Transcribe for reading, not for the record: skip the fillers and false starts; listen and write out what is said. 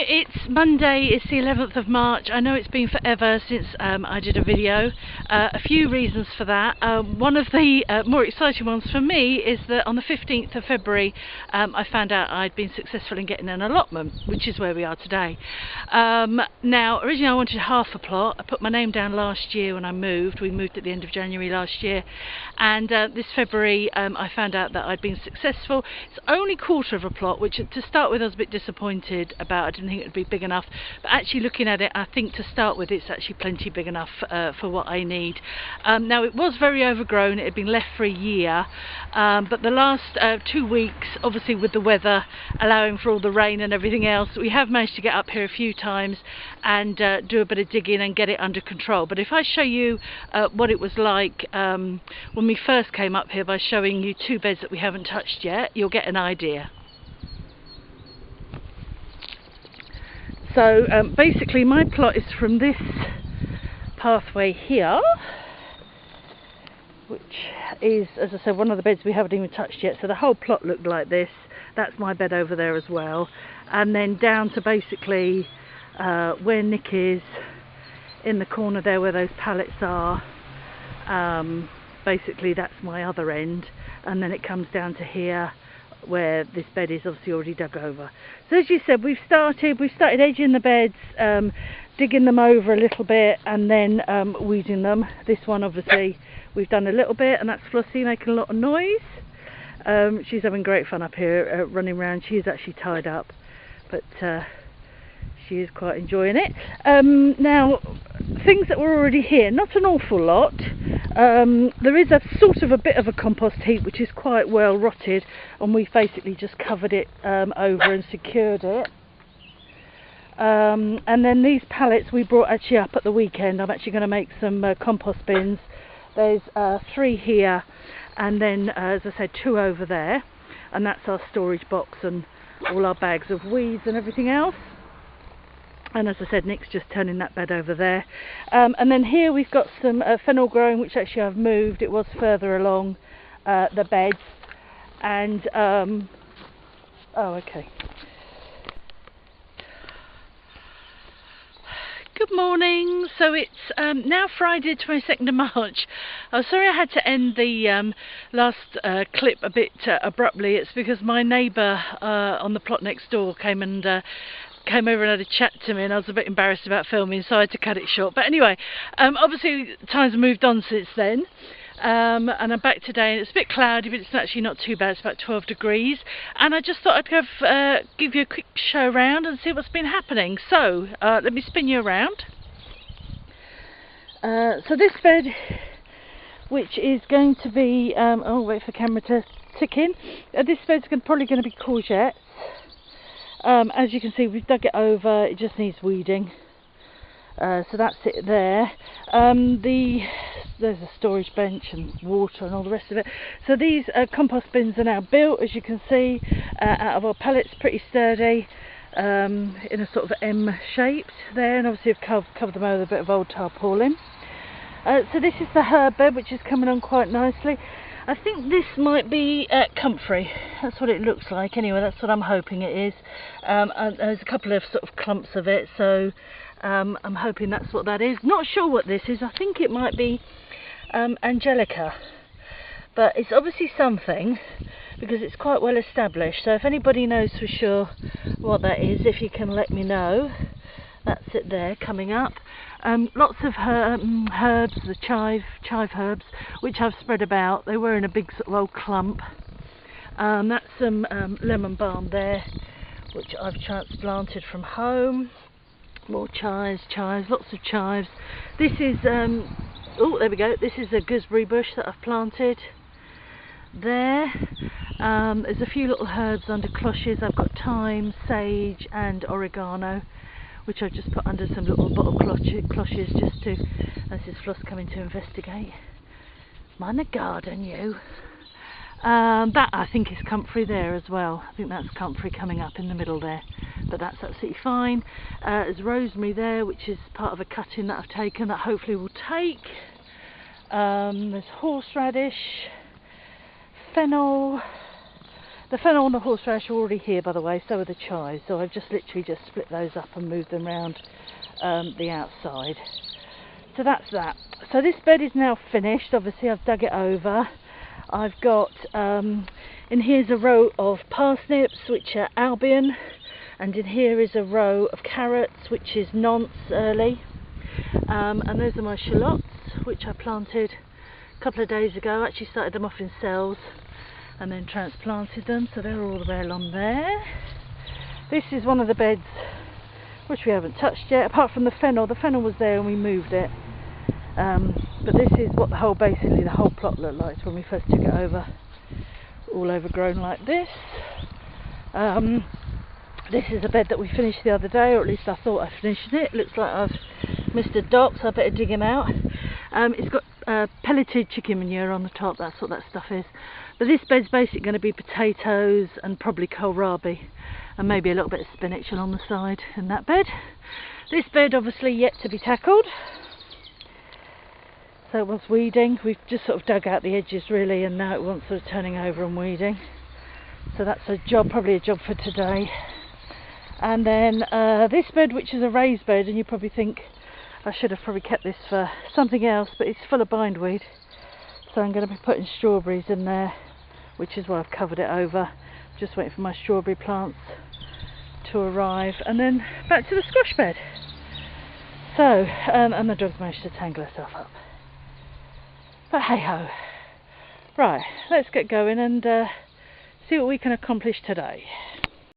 it's Monday, it's the 11th of March. I know it's been forever since I did a video. A few reasons for that. One of the more exciting ones for me is that on the 15th of February I found out I'd been successful in getting an allotment, which is where we are today. Now, originally I wanted half a plot. I put my name down last year when I moved. We moved at the end of January last year, and this February I found out that I'd been successful. It's only quarter of a plot, which to start with I was a bit disappointed about. I didn't think it would be big enough, but actually looking at it, I think to start with it's actually plenty big enough for what I need. Now, it was very overgrown. It had been left for a year, but the last 2 weeks, obviously with the weather allowing for all the rain and everything else, we have managed to get up here a few times and do a bit of digging and get it under control. But if I show you what it was like when we first came up here by showing you 2 beds that we haven't touched yet, you'll get an idea. So basically my plot is from this pathway here, which is, as I said, one of the beds we haven't even touched yet. So the whole plot looked like this. That's my bed over there as well, and then down to basically where Nick is, in the corner there where those pallets are. Basically that's my other end, and then it comes down to here where this bed is obviously already dug over. So as you said, we've started edging the beds, digging them over a little bit, and then weeding them. This one obviously we've done a little bit, and that's Flossie making a lot of noise. She's having great fun up here, running around. She is actually tied up, but she is quite enjoying it. Now, things that were already here, not an awful lot. There is a sort of a bit of a compost heap which is quite well rotted, and we've basically just covered it over and secured it. And then these pallets we brought actually up at the weekend. I'm actually going to make some compost bins. There's 3 here, and then as I said, 2 over there, and that's our storage box and all our bags of weeds and everything else. And as I said, Nick's just turning that bed over there. And then here we've got some fennel growing, which actually I've moved. It was further along the beds. And, oh, okay. Good morning. So it's now Friday 22nd of March. I'm sorry I had to end the last clip a bit abruptly. It's because my neighbour on the plot next door came over and had a chat to me, and I was a bit embarrassed about filming, so I had to cut it short. But anyway, obviously times have moved on since then, and I'm back today, and it's a bit cloudy, but it's actually not too bad. It's about 12 degrees, and I just thought I'd give you a quick show around and see what's been happening. So let me spin you around. So this bed, which is going to be oh, wait for camera to tick in. This bed's probably going to be courgettes. As you can see, we've dug it over. It just needs weeding, so that's it there. There's a storage bench and water and all the rest of it. So these compost bins are now built, as you can see, out of our pallets, pretty sturdy, in a sort of M shape there, and obviously I've covered them over with a bit of old tarpaulin. So this is the herb bed, which is coming on quite nicely. I think this might be comfrey. That's what it looks like anyway. That's what I'm hoping it is. And there's a couple of sort of clumps of it, so I'm hoping that's what that is. Not sure what this is. I think it might be Angelica, but it's obviously something because it's quite well established. So if anybody knows for sure what that is, if you can let me know. That's it there, coming up. Lots of herbs, the chive herbs, which I've spread about. They were in a big sort of old clump. That's some lemon balm there, which I've transplanted from home. More chives, lots of chives. This is, oh, there we go. This is a gooseberry bush that I've planted there. There's a few little herbs under cloches. I've got thyme, sage and oregano, which I've just put under some little bottle cloches just to, this is Floss coming to investigate. Mind the garden, you. That I think is comfrey there as well. I think that's comfrey coming up in the middle there, but that's absolutely fine. There's rosemary there, which is part of a cutting that I've taken that hopefully will take. There's horseradish, fennel. The fennel and the horseradish are already here, by the way, so are the chives, so I've just literally just split those up and moved them around the outside. So that's that. So this bed is now finished. Obviously I've dug it over. I've got in here's a row of parsnips, which are Albion, and in here is a row of carrots, which is nonce early, and those are my shallots, which I planted a couple of days ago. I actually started them off in cells and then transplanted them, so they're all the way along there. This is one of the beds which we haven't touched yet, apart from the fennel. The fennel was there and we moved it, but this is what basically the whole plot looked like when we first took it over, all overgrown like this. This is a bed that we finished the other day, or at least I thought I finished it. Looks like I've missed a dot, so I better dig him out. It's got pelleted chicken manure on the top, that's what that stuff is. But this bed's basically going to be potatoes and probably kohlrabi, and maybe a little bit of spinach along the side in that bed. This bed obviously yet to be tackled, so it wants weeding. We've just sort of dug out the edges really, and now it wants sort of turning over and weeding. So that's a job, probably a job for today. And then this bed, which is a raised bed, and you probably think I should have probably kept this for something else, but it's full of bindweed, so I'm going to be putting strawberries in there, which is why I've covered it over. Just waiting for my strawberry plants to arrive, and then back to the squash bed. So and the dog's managed to tangle herself up, but hey ho. Right, let's get going and see what we can accomplish today.